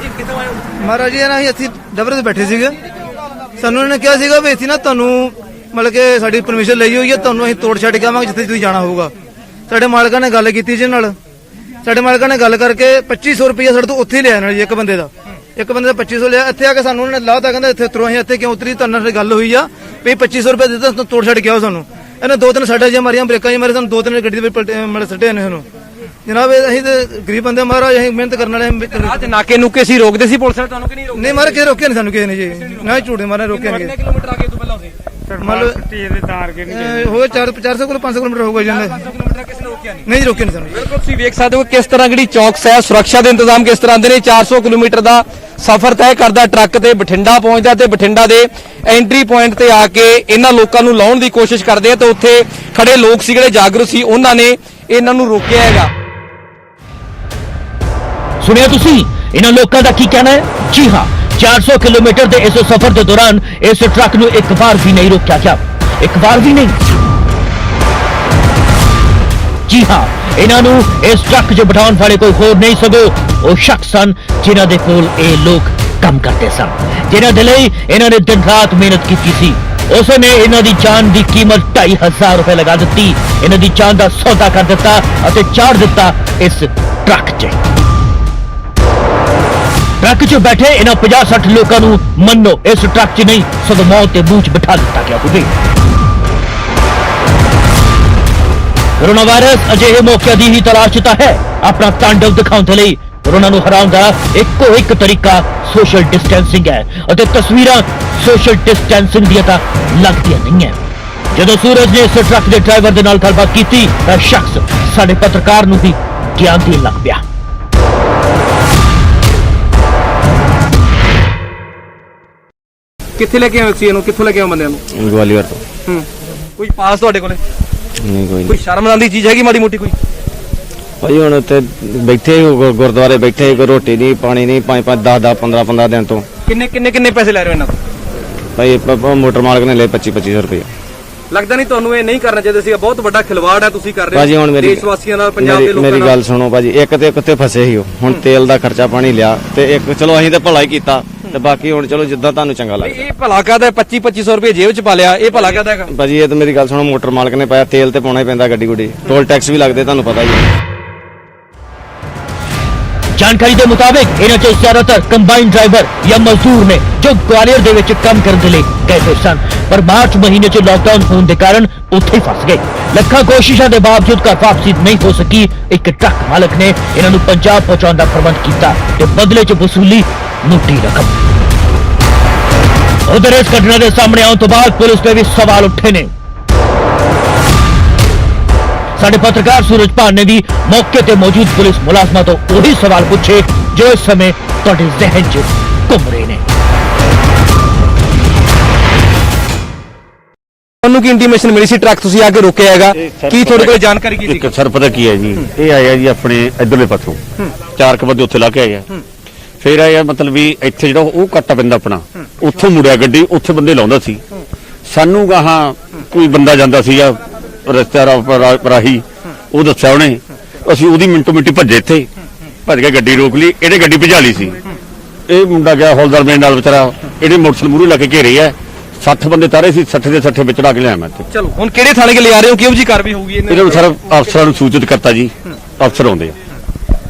ਮਹਾਰਾਜ ਜੀ ਨਾ ਅਸੀਂ ਡਬਰੇ ਤੇ ਬੈਠੇ ਸੀਗੇ, ਸਾਨੂੰ ਇਹਨਾਂ ਨੇ ਕਿਹਾ ਸੀਗਾ ਵੀ ਅਸੀਂ ਨਾ ਤੁਹਾਨੂੰ ਮਤਲਬ ਕਿ ਸਾਡੀ ਪਰਮਿਸ਼ਨ ਲਈ ਹੋਈ ਹੈ, ਤੁਹਾਨੂੰ ਅਸੀਂ ਤੋੜ ਛੱਡ ਕੇ ਆਵਾਂਗੇ ਜਿੱਥੇ ਤੁਸੀਂ ਜਾਣਾ ਹੋਊਗਾ। ਸਾਡੇ ਮਾਲਕਾਂ ਨੇ ਗੱਲ ਕੀਤੀ ਜੀ ਨਾਲ, ਸਾਡੇ ਮਾਲਕਾਂ ਨੇ ਗੱਲ ਕਰਕੇ 2500 ਰੁਪਏ ਸਾਡੇ ਤੋਂ ਉੱਥੇ ਹੀ ਲਿਆ ਨਾਲ ਜੀ, ਇੱਕ ਬੰਦੇ ਦਾ 2500 ਲਿਆ। ਇੱਥੇ ਆ ਕੇ ਸਾਨੂੰ ਉਹਨਾਂ ਨੇ ਲਾਤਾ, ਕਹਿੰਦਾ ਇੱਥੇ ਉਤਰੋ, ਅਸੀਂ ਇੱਥੇ ਕਿਉਂ ਉਤਰੀ? ਤੁਹਾਨੂੰ ਨਾਲ ਗੱਲ ਹੋਈ ਆ ਵੀ 2500 ਰੁਪਏ ਦਿੱਤਾ, ਤੋੜ ਛੱਡ ਕੇ ਆਓ ਸਾਨੂੰ। ਇਹਨੇ 2-3 ਸਾਡਾ ਜੀ ਮਾਰੀਆਂ, ਬ੍ਰੇਕਾਂ ਜੀ ਮਾਰੇ, ਸਾਨੂੰ 2-3 ਗੱਡੀ ਦੇ ਵਿੱਚ ਮਤਲਬ ਸੱਟੇ ਨੇ ਸਾਨੂੰ। ਜਨਾਬ ਅਸੀਂ ਤੇ ਗਰੀਬ ਬੰਦੇ ਮਹਾਰਾਜ, ਅਸੀਂ ਮਿਹਨਤ ਕਰਨ ਵਾਲੇ। ਅੱਜ ਨਾਕੇ ਨੂਕੇ ਸੀ ਰੋਕਦੇ ਸੀ ਪੁਲਿਸ ਨੇ, ਤੁਹਾਨੂੰ ਕਿ ਨਹੀਂ ਰੋਕਿਆ? ਨਹੀਂ ਮਾਰੇ, ਕਿਸੇ ਰੋਕਿਆ ਨਹੀਂ ਸਾਨੂੰ, ਕਿਸੇ ਨੇ ਜੀ ਨਾ ਝੂਠੇ ਮਾਰੇ ਰੋਕਿਆ ਨਹੀਂ। ਕਿੰਨੇ ਕਿਲੋਮੀਟਰ ਆਗੇ ਤੋਂ ਪਹਿਲਾਂ ਸੀ? ਮਤਲਬ ਹੋਵੇ 400 ਕੋਲ 500 ਕਿਲੋਮੀਟਰ ਹੋਊਗਾ ਜੀ। ਕਿਸੇ ਨੇ ਰੋਕਿਆ ਨਹੀਂ? ਨਹੀਂ ਰੋਕਿਆ ਨਹੀਂ ਸਾਨੂੰ। ਬਿਲਕੁਲ ਤੁਸੀਂ ਵੇਖ ਸਕਦੇ ਹੋ ਕਿਸ ਤਰ੍ਹਾਂ ਜਿਹੜੀ ਚੌਕਸ ਹੈ, ਸੁਰੱਖਿਆ ਦੇ ਇੰਤਜ਼ਾਮ ਕਿਸ ਤਰ੍ਹਾਂ ਦੇ ਨੇ। 400 ਕਿਲੋਮੀਟਰ ਦਾ ਸਫ਼ਰ ਤੈਅ ਕਰਦਾ ਟਰੱਕ ਤੇ ਬਠਿੰਡਾ ਪਹੁੰਚਦਾ ਤੇ ਬਠਿੰਡਾ ਦੇ ਐਂਟਰੀ ਪੁਆਇੰਟ ਤੇ ਆ ਕੇ ਇਹਨਾਂ ਲੋਕਾਂ ਨੂੰ ਲਾਉਣ ਦੀ ਕੋਸ਼ਿਸ਼ ਕਰਦੇ ਆ ਤੇ ਉੱਥੇ ਖੜੇ ਲੋਕ ਸੀ ਜਿਹੜੇ ਜਾਗਰੂਕ ਸੀ, ਉਹਨਾਂ ਨੇ ਇਹਨਾਂ ਨੂੰ ਰੋਕਿਆ ਹੈਗਾ। सुनिया तुसी इन्हां लोकां दा की कहना है? जी हाँ, 400 किलोमीटर के इस सफर के दौरान इस ट्रक नू एक बार भी नहीं रोकया गया, एक बार भी नहीं। जी हाँ, इन्हां नू इस ट्रक च बिठाउण वाले कोई होर नहीं सगो वो शख्स सन जिन्हां दे कोल ये लोग काम करते सन, जिन्हां दे लई इन्हां ने दिन रात मेहनत की सी। उसने इन्हां दी जान की कीमत 2500 रुपए लगा दी, इन्हां दी जान का सौदा कर दिता अते चाड़ दिता इस ट्रक च। ट्रक च बैठे इन्हां 50-60 लोगों नू मन्नो इस ट्रक च नहीं सगों मौत के मुंह च बिठा दिता गया होवे। कोरोना वायरस अजिहे मौके दी ही तलाश च है अपना तांडव दिखाउण लई। कोरोना नू हराउण दा इक्को एक तरीका सोशल डिस्टेंसिंग है अते तस्वीरां सोशल डिस्टेंसिंग दी तां लगदियां नहीं है। जदों सूरज ने इस ट्रक के ड्राइवर दे नाल गलबात कीती तां शख्स साडे पत्रकार नू भी ज्ञान देण लग पिया। ਕਿੱਥੇ ਲੈ ਕੇ ਆਏ ਸੀ ਇਹਨੂੰ, ਕਿੱਥੋਂ ਲੈ ਕੇ ਆਏ ਬੰਦਿਆਂ ਨੂੰ? ਗਵਾਲੀਅਰ ਤੋਂ। ਕੋਈ ਪਾਸ ਤੁਹਾਡੇ ਕੋਲੇ? ਨਹੀਂ ਕੋਈ ਕੋਈ ਸ਼ਰਮ ਆਉਂਦੀ ਚੀਜ਼ ਹੈਗੀ ਮਾੜੀ ਮੋਟੀ ਕੋਈ? ਭਾਈ ਹੁਣ ਉੱਥੇ ਬੈਠੇ ਗੁਰਦੁਆਰੇ ਬੈਠੇ, ਕੋਈ ਰੋਟੀ ਨਹੀਂ ਪਾਣੀ ਨਹੀਂ, 5 10 15 ਦਿਨ ਤੋਂ। ਕਿੰਨੇ ਪੈਸੇ ਲੈ ਰਹੇ ਹੋ ਇਹਨਾਂ ਤੋਂ? ਭਾਈ ਮੋਟਰ ਮਾਲਕ ਨੇ ਲਏ 2500 ਰੁਪਏ। ਲੱਗਦਾ ਨਹੀਂ ਤੁਹਾਨੂੰ ਇਹ ਨਹੀਂ ਕਰਨਾ ਚਾਹੀਦਾ ਸੀਗਾ? ਬਹੁਤ ਵੱਡਾ ਖਿਲਵਾੜ ਹੈ ਤੁਸੀਂ ਕਰ ਰਹੇ ਭਾਜੀ ਹੁਣ ਮੇਰੀ ਦੇਸ਼ ਵਾਸੀਆਂ ਨਾਲ, ਪੰਜਾਬ ਦੇ ਲੋਕਾਂ ਨਾਲ। ਮੇਰੀ ਗੱਲ ਸੁਣੋ ਭਾਜੀ, ਇੱਕ ਤੇ ਕਿੱਥੇ ਫਸੇ ਸੀ ਉਹ, ਹੁਣ ਤੇਲ ਦਾ ਖਰਚਾ ਪਾਣੀ ਲਿਆ ਤੇ ਇੱਕ ਚਲੋ ਅਸੀਂ ਤੇ ਭਲਾ ਹੀ ਕੀਤਾ ਤੇ ਬਾਕੀ ਹੁਣ ਚਲੋ ਜਿੱਦਾਂ ਤੁਹਾਨੂੰ ਚੰਗਾ ਲੱਗਦਾ। ਇਹ ਭਲਾ ਕਾਹਦਾ? 2500 ਰੁਪਏ ਜੇਬ 'ਚ ਪਾ ਲਿਆ, ਇਹ ਭਲਾ ਕਾਹਦਾ ਹੈਗਾ? ਭਾਜੀ ਇਹ ਤਾਂ ਮੇਰੀ ਗੱਲ ਸੁਣੋ, ਮੋਟਰ ਮਾਲਕ ਨੇ ਪਾਇਆ, ਤੇਲ ਤੇ ਪਾਉਣਾ ਹੀ ਪੈਂਦਾ, ਗੱਡੀ ਗੁੱਡੀ ਟੋਲ ਟੈਕਸ ਵੀ ਲੱਗਦੇ, ਤੁਹਾਨੂੰ ਪਤਾ ਹੀ ਹੈ। ਜਾਣਕਾਰੀ ਦੇ ਮੁਤਾਬਿਕ ਇਹਨਾਂ ਚੋਂ ਜ਼ਿਆਦਾਤਰ ਕੰਬਾਈਨ ਡਰਾਈਵਰ ਜਾਂ ਮਜ਼ਦੂਰ ਨੇ ਜੋ ਗਵਾਲੀਅਰ ਦੇ ਵਿੱਚ ਕੰਮ ਕਰਨ ਦੇ ਲਈ ਗਏ ਹੋਏ ਸਨ, ਪਰ ਮਾਰਚ ਮਹੀਨੇ 'ਚ ਲਾਕਡਾਊਨ ਹੋਣ ਦੇ ਕਾਰਨ ਉੱਥੇ ਹੀ ਫਸ ਗਏ। ਲੱਖਾਂ ਕੋਸ਼ਿਸ਼ਾਂ ਦੇ ਬਾਵਜੂਦ ਘਰ ਵਾਪਸੀ ਨਹੀਂ ਹੋ ਸਕੀ। ਇੱਕ ਟਰੱਕ ਮਾਲਕ ਨੇ ਇਹਨਾਂ ਨੂੰ ਪੰਜਾਬ ਪਹੁੰਚਾਉਣ ਦਾ ਪ੍ਰਬੰਧ ਕੀਤਾ ਤੇ ਬਦਲੇ 'ਚ ਵਸੂਲੀ ਮੋਟੀ ਰਕਮ। ਉਧਰ ਇਸ ਘਟਨਾ ਦੇ ਸਾਹਮਣੇ ਆਉਣ ਤੋਂ ਬਾਅਦ ਪੁਲਿਸ ਤੇ ਵੀ ਸਵਾਲ ਉੱਠੇ ਨੇ। ਸਾਡੇ ਪੱਤਰਕਾਰ ਸੂਰਜਪਾਲ ਨੇ ਵੀ ਮੌਕੇ ਤੇ ਮੌਜੂਦ ਪੁਲਿਸ ਮੁਲਾਜ਼ਮਾਂ ਤੋਂ ਉਹੀ ਸਵਾਲ ਪੁੱਛੇ ਜੋ ਇਸ ਸਮੇਂ ਤੁਹਾਡੇ ਜ਼ਿਹਨ 'ਚ ਘੁੰਮ ਰਹੇ ਨੇ। ਤੁਹਾਨੂੰ ਕੀ ਇੰਟੀਮੇਸ਼ਨ ਮਿਲੀ ਸੀ? ਟਰੱਕ ਤੁਸੀਂ ਆ ਕੇ ਰੋਕਿਆ ਹੈਗਾ, ਕੀ ਤੁਹਾਡੇ ਕੋਲ ਜਾਣਕਾਰੀ ਕੀ ਸੀ? ਸਰ ਪਤਾ ਕੀ ਹੈ ਜੀ, ਇਹ ਆਇਆ ਜੀ ਆਪਣੇ ਇਧਰਲੇ ਪਾਸੋਂ, 4 ਬੰਦੇ ਉੱਥੇ ਲਾ ਕੇ ਆਏ ਆ, ਫਿਰ ਆਇਆ ਮਤਲਬ ਵੀ ਇੱਥੇ ਜਿਹੜਾ ਉਹ ਕੱਟਾ ਪੈਂਦਾ ਆਪਣਾ, ਉੱਥੋਂ ਮੁੜਿਆ ਗੱਡੀ, ਉੱਥੇ ਬੰਦੇ ਲਾਉਂਦਾ ਸੀ। ਸਾਨੂੰ ਗਾਹਾਂ ਕੋਈ ਬੰਦਾ ਜਾਂਦਾ ਸੀਗਾ ਰਸਤੇ ਰਾਹੀ, ਉਹ ਦੱਸਿਆ ਉਹਨੇ, ਅਸੀਂ ਉਹਦੀ ਮਿੰਟੋ ਮਿੰਟੀ ਭੱਜੇ, ਇੱਥੇ ਭੱਜ ਕੇ ਗੱਡੀ ਰੋਕ ਲਈ, ਇਹਨੇ ਗੱਡੀ ਭਜਾ ਲਈ ਸੀ। ਇਹ ਮੁੰਡਾ ਗਿਆ ਹੌਲਦਾਰ ਮੇਰੇ ਨਾਲ ਵਿਚਾਰਾ, ਇਹਨੇ ਮੋਟਰਸਾਈਕਲ ਮੂਹਰੇ ਲਾ ਕੇ ਘੇਰੇ ਆ, 60 ਬੰਦੇ ਤਾਰੇ ਸੀ, 60 ਦੇ 60 ਵਿੱਚ ਲਾ ਕੇ ਲਿਆ ਮੈਂ ਇੱਥੇ। ਚਲੋ ਹੁਣ ਕਿਹੜੇ ਥਾਣੇ ਕੇ ਲਿਆ ਰਹੇ ਹੋ, ਕਿਹੋ ਜੀ ਕਾਰਵਾਈ ਹੋਊਗੀ? ਇਹਨਾਂ ਨੂੰ ਸਰ ਅਫਸਰਾਂ ਨੂੰ ਸੂਚਿਤ ਕਰਤਾ ਜੀ, ਅਫਸਰ ਆਉਂਦੇ ਆ।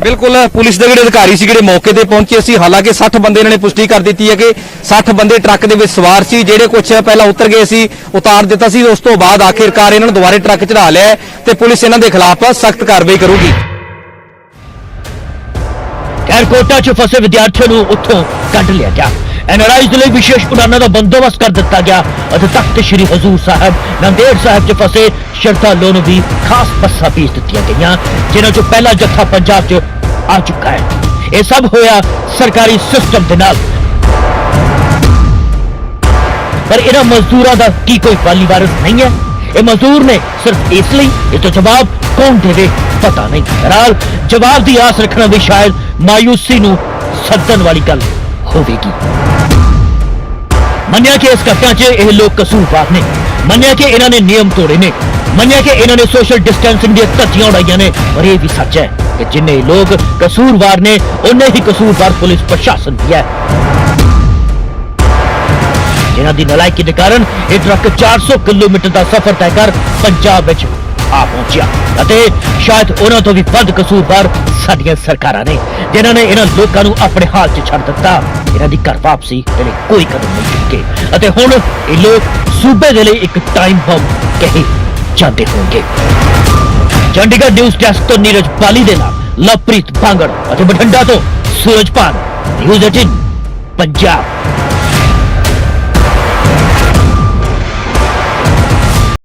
ਬਿਲਕੁਲ ਪੁਲਿਸ ਦੇ ਜਿਹੜੇ ਅਧਿਕਾਰੀ ਸੀ ਜਿਹੜੇ ਮੌਕੇ ਤੇ ਪਹੁੰਚੇ ਸੀ, ਹਾਲਾਂਕਿ 60 ਬੰਦੇ ਇਹਨਾਂ ਨੇ ਪੁਸ਼ਟੀ ਕਰ ਦਿੱਤੀ ਹੈ ਕਿ 60 ਬੰਦੇ ਟਰੱਕ ਦੇ ਵਿੱਚ ਸਵਾਰ ਸੀ, ਜਿਹੜੇ ਕੁਝ ਪਹਿਲਾਂ ਉਤਰ ਗਏ ਸੀ, ਉਤਾਰ ਦਿੱਤਾ ਸੀ, ਉਸ ਤੋਂ ਬਾਅਦ ਆਖਿਰਕਾਰ ਇਹਨਾਂ ਨੂੰ ਦੁਬਾਰੇ ਟਰੱਕ ਚੜਾ ਲਿਆ ਤੇ ਪੁਲਿਸ ਇਹਨਾਂ ਦੇ ਖਿਲਾਫ ਸਖਤ ਕਾਰਵਾਈ ਕਰੂਗੀ। ਖੈਰਕੋਟਾ 'ਚ ਫਸੇ ਵਿਦਿਆਰਥੀਆਂ ਨੂੰ ਉੱਥੋਂ ਕੱਢ ਲਿਆ ਗਿਆ। ਐਨਆਰਆਈਜ਼ ਦੇ ਲਈ ਵਿਸ਼ੇਸ਼ ਉਡਾਨਾਂ ਦਾ ਬੰਦੋਬਸਤ ਕਰ ਦਿੱਤਾ ਗਿਆ ਅਤੇ ਤਖਤ ਸ੍ਰੀ ਹਜ਼ੂਰ ਸਾਹਿਬ ਨੰਦੇੜ ਸਾਹਿਬ 'ਚ ਫਸੇ ਸ਼ਰਧਾਲੂਆਂ ਨੂੰ ਵੀ ਖਾਸ ਬੱਸਾਂ ਭੇਜ ਦਿੱਤੀਆਂ ਗਈਆਂ, ਜਿਨ੍ਹਾਂ 'ਚੋਂ ਪਹਿਲਾ ਜੱਥਾ ਪੰਜਾਬ 'ਚ ਆ ਚੁੱਕਾ ਹੈ। ਇਹ ਸਭ ਹੋਇਆ ਸਰਕਾਰੀ ਸਿਸਟਮ ਦੇ ਨਾਲ, ਪਰ ਇਹਨਾਂ ਮਜ਼ਦੂਰਾਂ ਦਾ ਕੀ ਕੋਈ ਵਾਲੀ ਵਾਰਿਸ ਨਹੀਂ ਹੈ? ਇਹ ਮਜ਼ਦੂਰ ਨੇ ਸਿਰਫ ਇਸ ਲਈ, ਇਹ ਤਾਂ ਜਵਾਬ ਕੌਣ ਦੇਵੇ ਪਤਾ ਨਹੀਂ। ਬਹਰਾਲ ਜਵਾਬ ਦੀ ਆਸ ਰੱਖਣਾ ਵੀ ਸ਼ਾਇਦ ਮਾਯੂਸੀ ਨੂੰ ਸੱਦਣ ਵਾਲੀ ਗੱਲ ਹੋਵੇਗੀ। ਮੰਨਿਆ ਕਿ ਇਸ ਘਟਨਾ 'ਚ ਇਹ ਲੋਕ ਕਸੂਰਵਾਰ ਨੇ, ਮੰਨਿਆ ਕਿ ਇਹਨਾਂ ਨੇ ਨਿਯਮ ਤੋੜੇ ਨੇ, ਮੰਨਿਆ ਕਿ ਇਹਨਾਂ ਨੇ ਸੋਸ਼ਲ ਡਿਸਟੈਂਸਿੰਗ ਦੀਆਂ ਧੱਜੀਆਂ ਉਡਾਈਆਂ ਨੇ, ਪਰ ਇਹ ਵੀ ਸੱਚ ਹੈ ਕਿ ਜਿੰਨੇ ਲੋਕ ਕਸੂਰਵਾਰ ਨੇ ਉਹਨੇ ਹੀ ਕਸੂਰਵਾਰ ਪੁਲਿਸ ਪ੍ਰਸ਼ਾਸਨ ਵੀ ਹੈ, ਜਿਨ੍ਹਾਂ ਦੀ ਨਲਾਇਕੀ ਦੇ ਕਾਰਨ ਇਹ ਟਰੱਕ 400 ਕਿਲੋਮੀਟਰ ਦਾ ਸਫ਼ਰ ਤੈਅ ਕਰ ਪੰਜਾਬ ਵਿੱਚ ਆ ਪਹੁੰਚਿਆ। ਅਤੇ ਸ਼ਾਇਦ ਉਹਨਾਂ ਤੋਂ ਵੀ ਵੱਧ ਕਸੂਰਵਾਰ ਸਾਡੀਆਂ ਸਰਕਾਰਾਂ ਨੇ, ਜਿਨ੍ਹਾਂ ਨੇ ਇਹਨਾਂ ਲੋਕਾਂ ਨੂੰ ਆਪਣੇ ਹਾਲ 'ਚ ਛੱਡ ਦਿੱਤਾ। ਇਹਨਾਂ ਦੀ ਘਰ ਵਾਪਸੀ ਦੇ ਲਈ ਕੋਈ ਕਦਮ ਨਹੀਂ ਚੁੱਕੇ ਅਤੇ ਹੁਣ ਇਹ ਲੋਕ ਸੂਬੇ ਦੇ ਲਈ ਇੱਕ ਟਾਈਮ ਬੰਬ ਕਹੇ ਜਾਂਦੇ ਹੋਣਗੇ। ਚੰਡੀਗੜ੍ਹ ਨਿਊਜ਼ ਡੈਸਕ ਤੋਂ ਨੀਰਜ ਪਾਲੀ ਦੇ ਨਾਲ ਲਵਪ੍ਰੀਤ ਬਾਂਗੜ ਅਤੇ ਬਠਿੰਡਾ ਤੋਂ ਸੂਰਜਪਾਲ, ਨਿਊਜ਼ 18 ਪੰਜਾਬ।